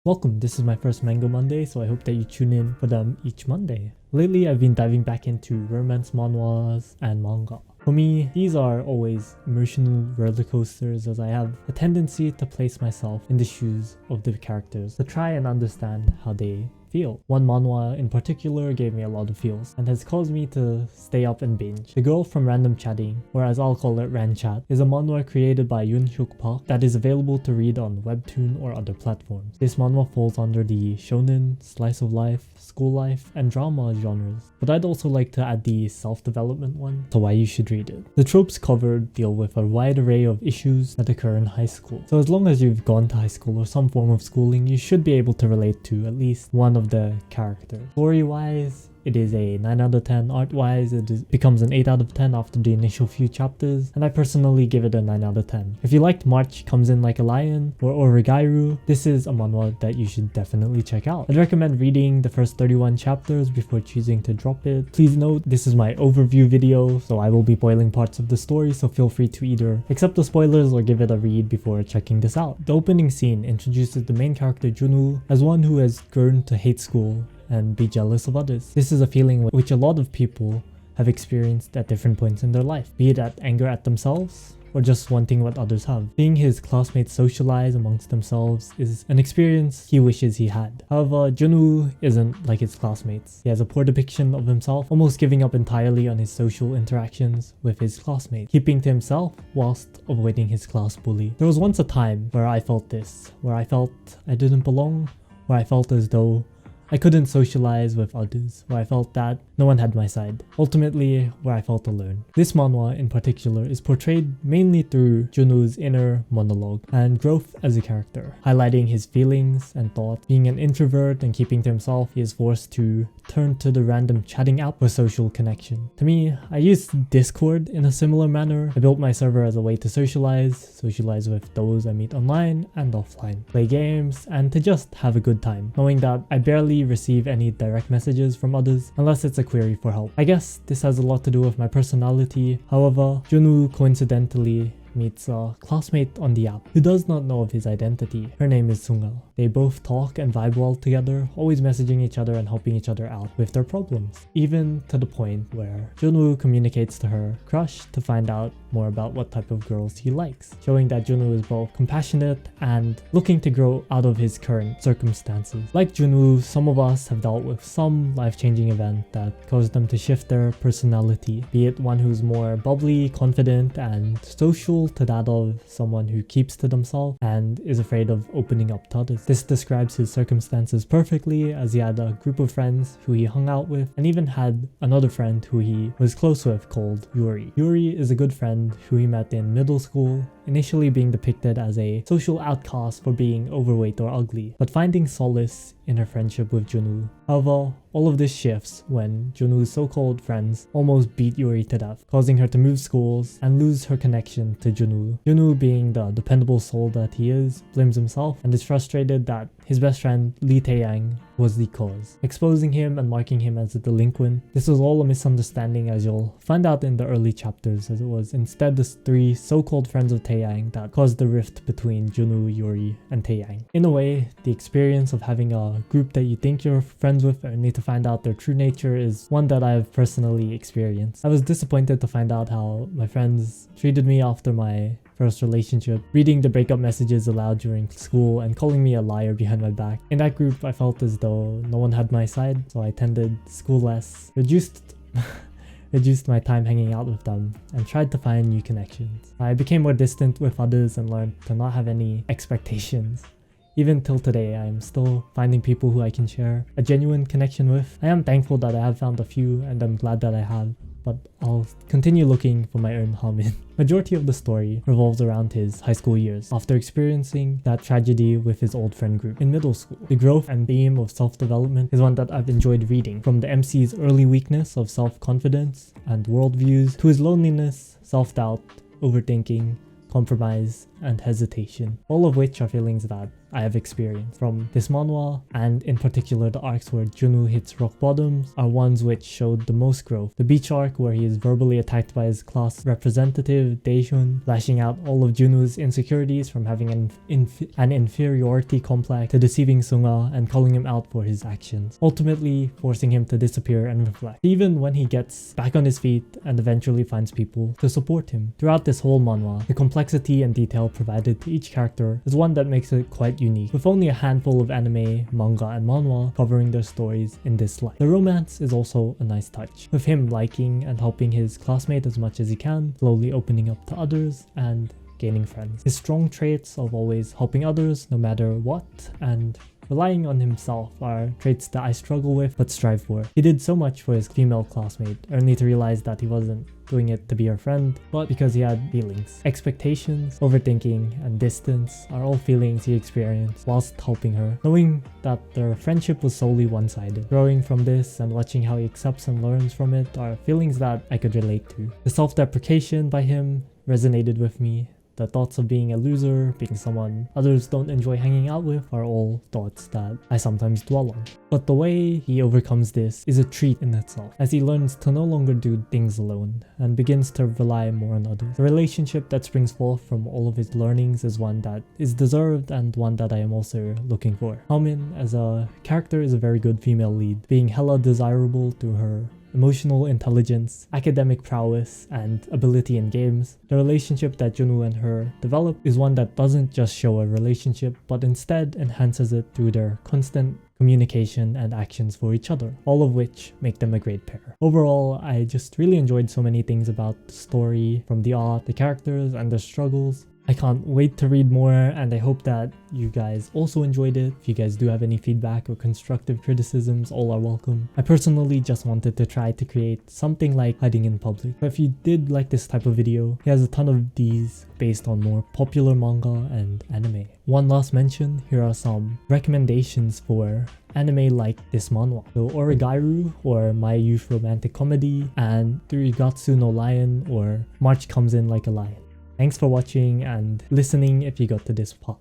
Welcome, this is my first Mango Monday, so I hope that you tune in for them each Monday. Lately, I've been diving back into romance manhwas and manga. For me, these are always emotional roller coasters as I have a tendency to place myself in the shoes of the characters to try and understand how they feel. One manhwa in particular gave me a lot of feels and has caused me to stay up and binge. The Girl from Random Chatting, or as I'll call it Ran Chat, is a manhwa created by Yoon-hyuk Park that is available to read on Webtoon or other platforms. This manhwa falls under the shonen, slice of life, school life, and drama genres, but I'd also like to add the self-development one to why you should read it. The tropes covered deal with a wide array of issues that occur in high school, so as long as you've gone to high school or some form of schooling, you should be able to relate to at least one of the characters. Story-wise, it is a 9 out of 10. Art-wise, becomes an 8 out of 10 after the initial few chapters, and I personally give it a 9 out of 10. If you liked March Comes In Like a Lion or Origairu, this is a manhwa that you should definitely check out. I'd recommend reading the first 31 chapters before choosing to drop it. Please note, this is my overview video, so I will be spoiling parts of the story, so feel free to either accept the spoilers or give it a read before checking this out. The opening scene introduces the main character Junwoo as one who has grown to hate school and be jealous of others. This is a feeling which a lot of people have experienced at different points in their life, be it at anger at themselves or just wanting what others have. Seeing his classmates socialize amongst themselves is an experience he wishes he had. However, Junwoo isn't like his classmates. He has a poor depiction of himself, almost giving up entirely on his social interactions with his classmates, keeping to himself whilst avoiding his class bully. There was once a time where I felt this, where I felt I didn't belong, where I felt as though I couldn't socialize with others, where I felt that no one had my side. Ultimately, where I felt alone. This manhwa in particular is portrayed mainly through Junwoo's inner monologue and growth as a character, highlighting his feelings and thoughts. Being an introvert and keeping to himself, he is forced to turn to the random chatting app for social connection. To me, I used Discord in a similar manner. I built my server as a way to socialize with those I meet online and offline, play games, and to just have a good time, knowing that I barely receive any direct messages from others unless it's a query for help. I guess this has a lot to do with my personality. However, Junwoo coincidentally meets a classmate on the app who does not know of his identity. Her name is Sungal. They both talk and vibe well together, always messaging each other and helping each other out with their problems, even to the point where Junwoo communicates to her crush to find out more about what type of girls he likes, showing that Junwoo is both compassionate and looking to grow out of his current circumstances. Like Junwoo, some of us have dealt with some life-changing event that caused them to shift their personality, be it one who's more bubbly, confident, and social to that of someone who keeps to themselves and is afraid of opening up to others. This describes his circumstances perfectly, as he had a group of friends who he hung out with and even had another friend who he was close with called Yuri. Yuri is a good friend who he met in middle school, initially being depicted as a social outcast for being overweight or ugly, but finding solace in her friendship with Junwoo. However, all of this shifts when Junwoo's so-called friends almost beat Yuri to death, causing her to move schools and lose her connection to Junwoo. Junwoo, being the dependable soul that he is, blames himself and is frustrated that his best friend Lee Taeyang was the cause, exposing him and marking him as a delinquent. This was all a misunderstanding, as you'll find out in the early chapters, as it was instead the three so-called friends of Taeyang that caused the rift between Junwoo, Yuri, and Taeyang. In a way, the experience of having a group that you think you're friends with only to find out their true nature is one that I've personally experienced. I was disappointed to find out how my friends treated me after my first relationship, reading the breakup messages aloud during school and calling me a liar behind my back. In that group, I felt as though no one had my side, so I attended school less, reduced my time hanging out with them, and tried to find new connections. I became more distant with others and learned to not have any expectations. Even till today, I am still finding people who I can share a genuine connection with. I am thankful that I have found a few, and I'm glad that I have, but I'll continue looking for my own Hamin. Majority of the story revolves around his high school years, after experiencing that tragedy with his old friend group in middle school. The growth and theme of self-development is one that I've enjoyed reading, from the MC's early weakness of self-confidence and worldviews to his loneliness, self-doubt, overthinking, compromise, and hesitation, all of which are feelings that I have experienced from this manhwa, and in particular the arcs where Junwoo hits rock bottoms are ones which showed the most growth. The beach arc where he is verbally attacked by his class representative Daeshun, lashing out all of Junwoo's insecurities from having an inferiority complex to deceiving Sunga and calling him out for his actions, ultimately forcing him to disappear and reflect, even when he gets back on his feet and eventually finds people to support him. Throughout this whole manhwa, the complexity and detail provided to each character is one that makes it quite unique, with only a handful of anime, manga, and manhwa covering their stories in this light. The romance is also a nice touch, with him liking and helping his classmate as much as he can, slowly opening up to others and gaining friends. His strong traits of always helping others no matter what and relying on himself are traits that I struggle with but strive for. He did so much for his female classmate, only to realize that he wasn't doing it to be her friend, but because he had feelings. Expectations, overthinking, and distance are all feelings he experienced whilst helping her, knowing that their friendship was solely one-sided. Growing from this and watching how he accepts and learns from it are feelings that I could relate to. The self-deprecation by him resonated with me. The thoughts of being a loser, being someone others don't enjoy hanging out with are all thoughts that I sometimes dwell on. But the way he overcomes this is a treat in itself, as he learns to no longer do things alone and begins to rely more on others. The relationship that springs forth from all of his learnings is one that is deserved and one that I am also looking for. Haomin as a character is a very good female lead, being hella desirable through her emotional intelligence, academic prowess, and ability in games. The relationship that Junwoo and her develop is one that doesn't just show a relationship, but instead enhances it through their constant communication and actions for each other, all of which make them a great pair. Overall, I just really enjoyed so many things about the story, from the art, the characters, and their struggles. I can't wait to read more, and I hope that you guys also enjoyed it. If you guys do have any feedback or constructive criticisms, all are welcome. I personally just wanted to try to create something like Hiding in Public. But if you did like this type of video, he has a ton of these based on more popular manga and anime. One last mention, here are some recommendations for anime like this manhwa. So Origairu, or My Youth Romantic Comedy, and Tsurugatsu no Lion, or March Comes In Like a Lion. Thanks for watching and listening if you got to this part.